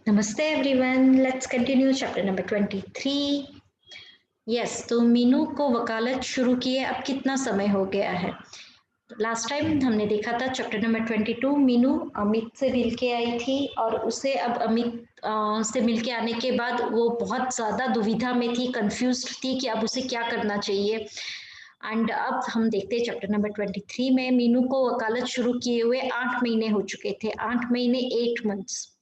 नमस्ते everyone, let's continue chapter number 23। Yes, तो मीनू को वकालत शुरू किए अब कितना समय हो गया है। लास्ट टाइम हमने देखा था चैप्टर नंबर 22, मीनू अमित से मिल के आई थी और उसे अब अमित से मिल के आने के बाद वो बहुत ज़्यादा दुविधा में थी, कंफ्यूज्ड थी कि अब उसे क्या करना चाहिए। एंड अब हम देखते हैं चैप्टर नंबर 23 में मीनू को वकालत शुरू किए हुए 8 महीने हो चुके थे। 8 महीने 8 मंथ्स।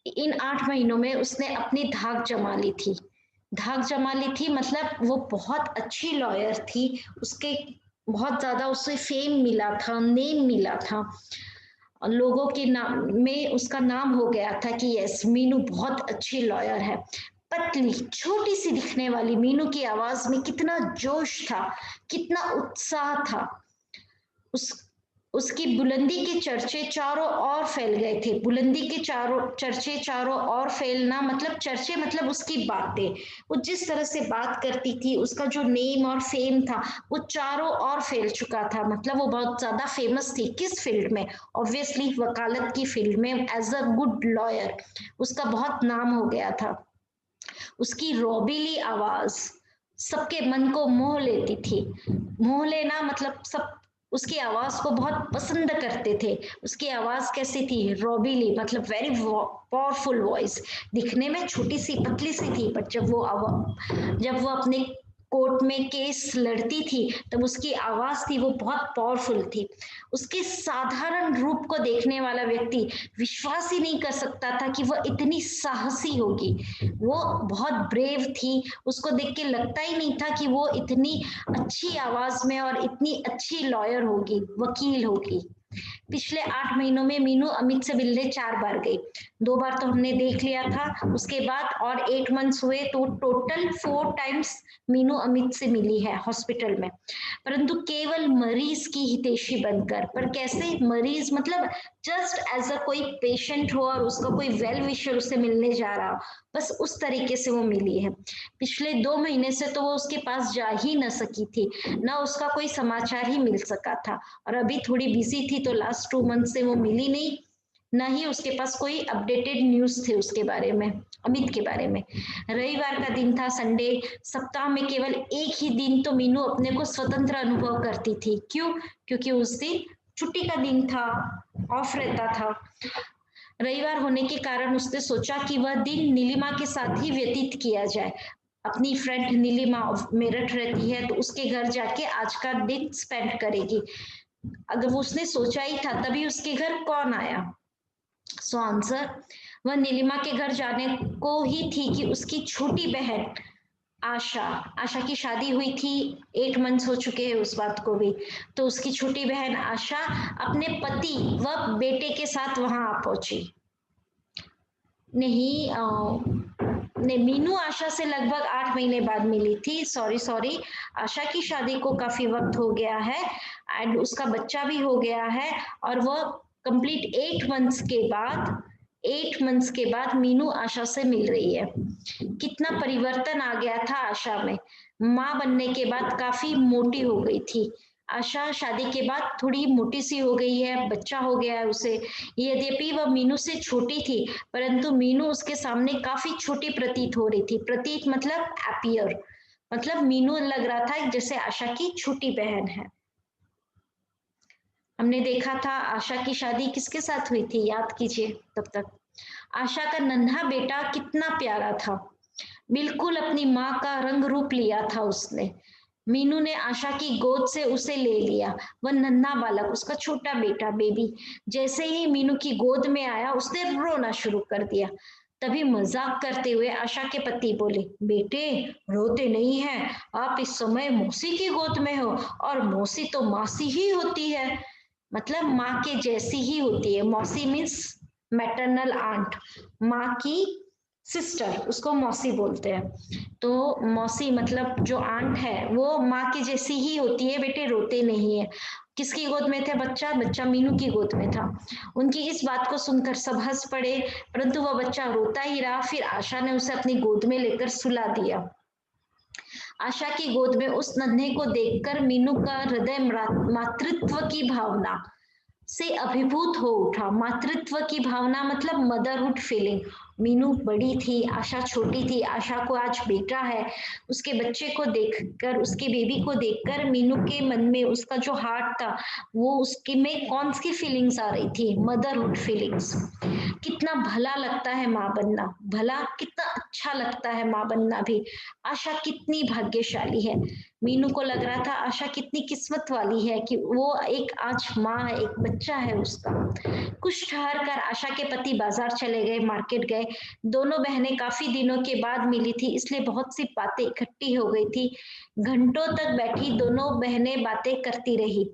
इन 8 महीनों में उसने अपनी धाक जमा ली थी। धाक जमा ली थी मतलब वो बहुत अच्छी लॉयर थी। उसके बहुत ज्यादा उसे फेम मिला था, नेम मिला था, लोगों के नाम में उसका नाम हो गया था कि यस, मीनू बहुत अच्छी लॉयर है। पतली छोटी सी दिखने वाली मीनू की आवाज में कितना जोश था, कितना उत्साह था। उस उसकी बुलंदी के चर्चे चारों ओर फैल गए थे। बुलंदी के चारों चर्चे चारों ओर फैलना मतलब चर्चे मतलब उसकी बातें, वो जिस तरह से बात करती थी, उसका जो नेम और फेम था वो चारों ओर फैल चुका था। मतलब वो बहुत ज्यादा फेमस थी। किस फील्ड में? ऑब्वियसली वकालत की फील्ड में। एज अ गुड लॉयर उसका बहुत नाम हो गया था। उसकी रोबीली आवाज सबके मन को मोह लेती थी। मोह लेना मतलब सब उसकी आवाज को बहुत पसंद करते थे। उसकी आवाज कैसी थी? रोबीली मतलब वेरी पावरफुल वॉइस। दिखने में छोटी सी पतली सी थी, बट जब वो अपने कोर्ट में केस लड़ती थी तब उसकी आवाज थी वो बहुत पावरफुल थी। उसके साधारण रूप को देखने वाला व्यक्ति विश्वास ही नहीं कर सकता था कि वह इतनी साहसी होगी। वो बहुत ब्रेव थी। उसको देख के लगता ही नहीं था कि वो इतनी अच्छी आवाज में और इतनी अच्छी लॉयर होगी, वकील होगी। पिछले 8 महीनों में मीनू अमित से मिलने 4 बार गई। 2 बार तो हमने देख लिया था, उसके बाद और 8 मंथ्स हुए तो टोटल 4 टाइम्स मीनू अमित से मिली है हॉस्पिटल में, परंतु केवल मरीज की हितैषी बनकर। पर कैसे मरीज? मतलब जस्ट एज अ कोई पेशेंट हो और उसका कोई वेल विशर उससे मिलने जा रहा हो, बस उस तरीके से वो मिली है। पिछले 2 महीने से तो वो उसके पास जा ही न सकी थी, ना उसका कोई समाचार ही मिल सका था। और अभी थोड़ी बिजी थी तो लास्ट 2 मंथ से वो मिली नहीं, ना ही उसके पास कोई अपडेटेड न्यूज थे उसके बारे में, अमित के बारे में। रविवार का दिन था, संडे। सप्ताह में केवल एक ही दिन तो मीनू अपने को स्वतंत्र अनुभव करती थी। क्यों? क्योंकि उस दिन छुट्टी का दिन था, ऑफ रहता था। रविवार होने के कारण उसने सोचा कि वह दिन नीलिमा के साथ ही व्यतीत किया जाए। अपनी फ्रेंड नीलिमा मेरठ रहती है तो उसके घर जाके आज का दिन स्पेंड करेगी। अगर वो उसने सोचा ही था, तभी उसके घर कौन आया? सो आंसर, वह नीलिमा के घर जाने को ही थी कि उसकी छोटी बहन आशा आशा की शादी हुई थी। 8 मंथ्स हो चुके हैं उस बात को भी। तो उसकी छोटी बहन आशा अपने पति व बेटे के साथ वहां आ पहुंची। नहीं ने मीनू आशा से लगभग 8 महीने बाद मिली थी। सॉरी, आशा की शादी को काफी वक्त हो गया है एंड उसका बच्चा भी हो गया है। और वह कंप्लीट 8 मंथ्स के बाद मीनू आशा से मिल रही है। कितना परिवर्तन आ गया था आशा में। माँ बनने के बाद काफी मोटी हो गई थी आशा। शादी के बाद थोड़ी मोटी सी हो गई है, बच्चा हो गया है उसे। यद्यपि वह मीनू से छोटी थी, परंतु मीनू उसके सामने काफी छोटी प्रतीत हो रही थी। प्रतीत मतलब अपीयर, मतलब मीनू लग रहा था जैसे आशा की छोटी बहन है। हमने देखा था आशा की शादी किसके साथ हुई थी, याद कीजिए तब तक। आशा का नन्हा बेटा कितना प्यारा था, बिल्कुल अपनी माँ का रंग रूप लिया था उसने। मीनू ने आशा की गोद से उसे ले लिया। वह नन्हा बालक, उसका छोटा बेटा, बेबी, जैसे ही मीनू की गोद में आया उसने रोना शुरू कर दिया। तभी मजाक करते हुए आशा के पति बोले, बेटे रोते नहीं हैं, आप इस समय मौसी की गोद में हो और मौसी तो मासी ही होती है, मतलब माँ के जैसी ही होती है। मौसी मीन्स मैटरनल आंट, माँ की सिस्टर, उसको मौसी बोलते हैं। तो मौसी मतलब जो आंट है वो माँ की जैसी ही होती है, बेटे रोते नहीं है। किसकी गोद में थे बच्चा? बच्चा मीनू की गोद में था। उनकी इस बात को सुनकर सब हंस पड़े, परंतु वह बच्चा रोता ही रहा। फिर आशा ने उसे अपनी गोद में लेकर सुला दिया। आशा की गोद में उस नन्हे को देखकर मीनू का हृदय मातृत्व की भावना, से अभिभूत हो उठा। मातृत्व की भावना मतलब मदरहुड फीलिंग। मीनू बड़ी थी, आशा छोटी थी। आशा को आज बेटा है, उसके बच्चे को देखकर, उसके बेबी को देखकर मीनू के मन में, उसका जो हार्ट था वो उसके में कौन सी फीलिंग्स आ रही थी? Motherhood feelings. कितना भला लगता है माँ बनना, भला कितना अच्छा लगता है माँ बनना भी। आशा कितनी भाग्यशाली है। मीनू को लग रहा था आशा कितनी किस्मत वाली है कि वो एक आज माँ है, एक बच्चा है उसका। कुछ ठहर कर आशा के पति बाजार चले गए, मार्केट गए। दोनों बहनें काफी दिनों के बाद मिली थी, इसलिए बहुत सी बातें इकट्ठी हो गई थी। घंटों तक बैठी दोनों बहनें बातें करती रही।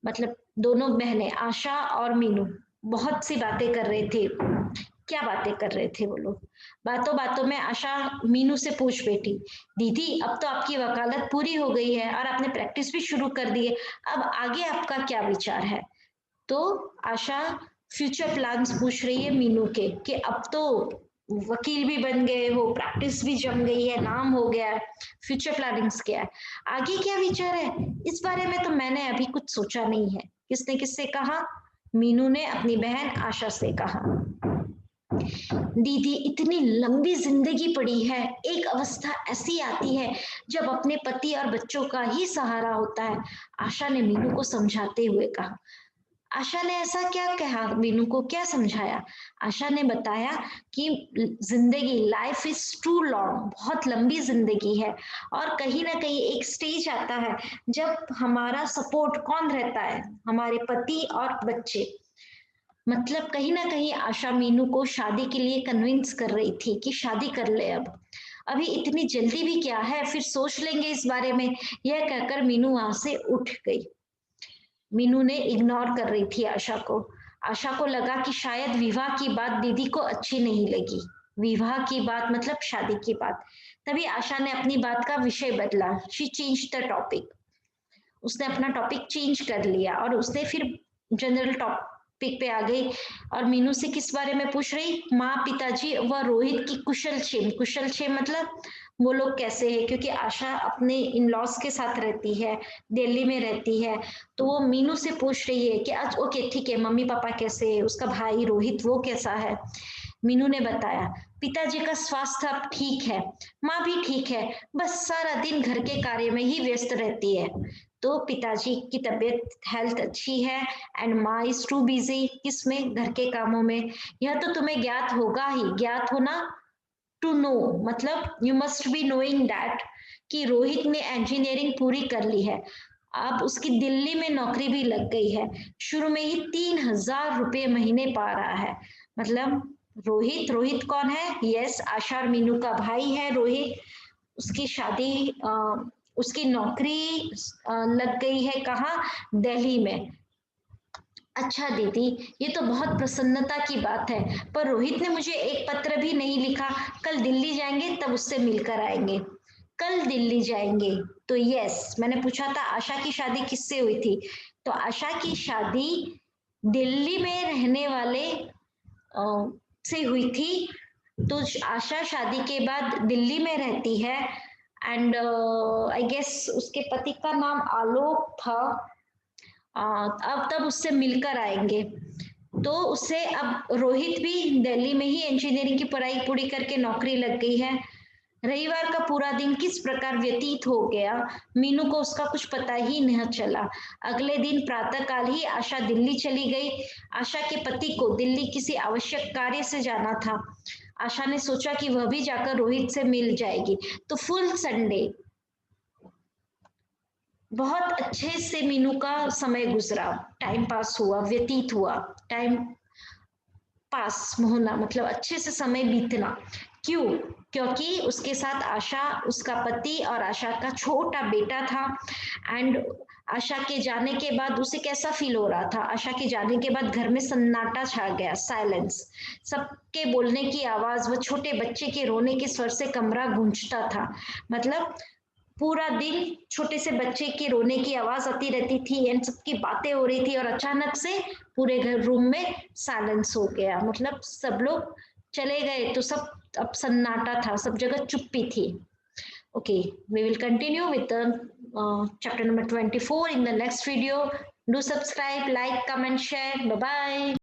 मतलब दोनों बहनें आशा और मीनू बहुत सी बातें कर रहे थे। क्या बातें कर रहे थे वो लोग? बातों बातों में आशा मीनू से पूछ बैठी, दीदी अब तो आपकी वकालत पूरी हो गई है और आपने प्रैक्टिस भी शुरू कर दी है, अब आगे आपका क्या विचार है? तो आशा फ्यूचर प्लान्स पूछ रही है मीनू के कि अब तो वकील भी बन गए हो, प्रैक्टिस भी जम गई है, नाम हो गया है, फ्यूचर प्लानिंग्स क्या है, आगे क्या विचार है? इस बारे में तो मैंने अभी कुछ सोचा नहीं है। किसने किससे कहा? मीनू ने अपनी बहन आशा से कहा। दीदी इतनी लंबी जिंदगी पड़ी है, एक अवस्था ऐसी आती है जब अपने पति और बच्चों का ही सहारा होता है, आशा ने मीनू को समझाते हुए कहा। आशा ने ऐसा क्या कहा? मीनू को क्या समझाया? आशा ने बताया कि जिंदगी, लाइफ इज टू लॉन्ग, बहुत लंबी जिंदगी है और कहीं ना कहीं एक स्टेज आता है जब हमारा सपोर्ट कौन रहता है? हमारे पति और बच्चे। मतलब कहीं ना कहीं आशा मीनू को शादी के लिए कन्विंस कर रही थी कि शादी कर ले, अब अभी इतनी जल्दी भी क्या है, फिर सोच लेंगे इस बारे में। यह कहकर मीनू वहां से उठ गई। मीनू ने इग्नोर कर रही थी आशा को। आशा को लगा कि शायद विवाह की बात दीदी को अच्छी नहीं लगी। विवाह की बात मतलब शादी की बात। तभी आशा ने अपनी बात का विषय बदला। She change the topic. उसने अपना टॉपिक चेंज कर लिया और उसने फिर जनरल टॉपिक पे आ गई और मीनू से किस बारे में पूछ रही? माँ, पिताजी व रोहित की कुशल क्षेम। कुशल क्षेम मतलब वो लोग कैसे हैं, क्योंकि आशा अपने इन लॉज के साथ रहती है, दिल्ली में रहती है। तो वो मीनू से पूछ रही है कि आज ओके ठीक है, मम्मी पापा कैसे है, उसका भाई रोहित वो कैसा है? मीनू ने बताया पिताजी का स्वास्थ्य अब ठीक है, माँ भी ठीक है, बस सारा दिन घर के कार्य में ही व्यस्त रहती है। तो पिताजी की तबीयत, हेल्थ अच्छी है एंड माँ इज टू बिजी, किसमें? घर के कामों में। यह तो तुम्हें ज्ञात होगा ही, ज्ञात होना टू नो मतलब you must be knowing that कि रोहित ने इंजीनियरिंग पूरी कर ली है, अब उसकी दिल्ली में नौकरी भी लग गई है, शुरू में ही 3,000 रुपये महीने पा रहा है। मतलब रोहित, रोहित कौन है? यस, आशा और मीनू का भाई है रोहित। उसकी शादी उसकी नौकरी लग गई है कहाँ? दिल्ली में। अच्छा दीदी, ये तो बहुत प्रसन्नता की बात है, पर रोहित ने मुझे एक पत्र भी नहीं लिखा। कल दिल्ली जाएंगे तब उससे मिलकर आएंगे। कल दिल्ली जाएंगे? तो यस, मैंने पूछा था आशा की शादी किससे हुई थी? तो आशा की शादी दिल्ली में रहने वाले से हुई थी। तो आशा शादी के बाद दिल्ली में रहती है एंड आई गेस उसके पति का नाम आलोक था। अब तब उससे मिलकर आएंगे। तो उससे अब रोहित भी दिल्ली में ही इंजीनियरिंग की पढ़ाई पूरी करके नौकरी लग गई है। रविवार का पूरा दिन किस प्रकार व्यतीत हो गया, मीनू को उसका कुछ पता ही नहीं चला। अगले दिन प्रातःकाल ही आशा दिल्ली चली गई। आशा के पति को दिल्ली किसी आवश्यक कार्य से जाना था। आशा ने सोचा कि वह भी जाकर रोहित से मिल जाएगी। तो फुल संडे बहुत अच्छे से मीनू का समय गुजरा, टाइम पास हुआ, व्यतीत हुआ। टाइम पास होना मतलब अच्छे से समय बीतना। क्यों? क्योंकि उसके साथ आशा, उसका पति और आशा का छोटा बेटा था। एंड आशा के जाने के बाद उसे कैसा फील हो रहा था? आशा के जाने के बाद घर में सन्नाटा छा गया, साइलेंस। सबके बोलने की आवाज व छोटे बच्चे के रोने के स्वर से कमरा गूंजता था। मतलब पूरा दिन छोटे से बच्चे के रोने की आवाज आती रहती थी एंड सबकी बातें हो रही थी और अचानक से पूरे घर रूम में साइलेंस हो गया। मतलब सब लोग चले गए तो सब अब सन्नाटा था, सब जगह चुप्पी थी। Okay, we will continue with the chapter number 24 in the next video. Do subscribe, like, comment, share. Bye bye.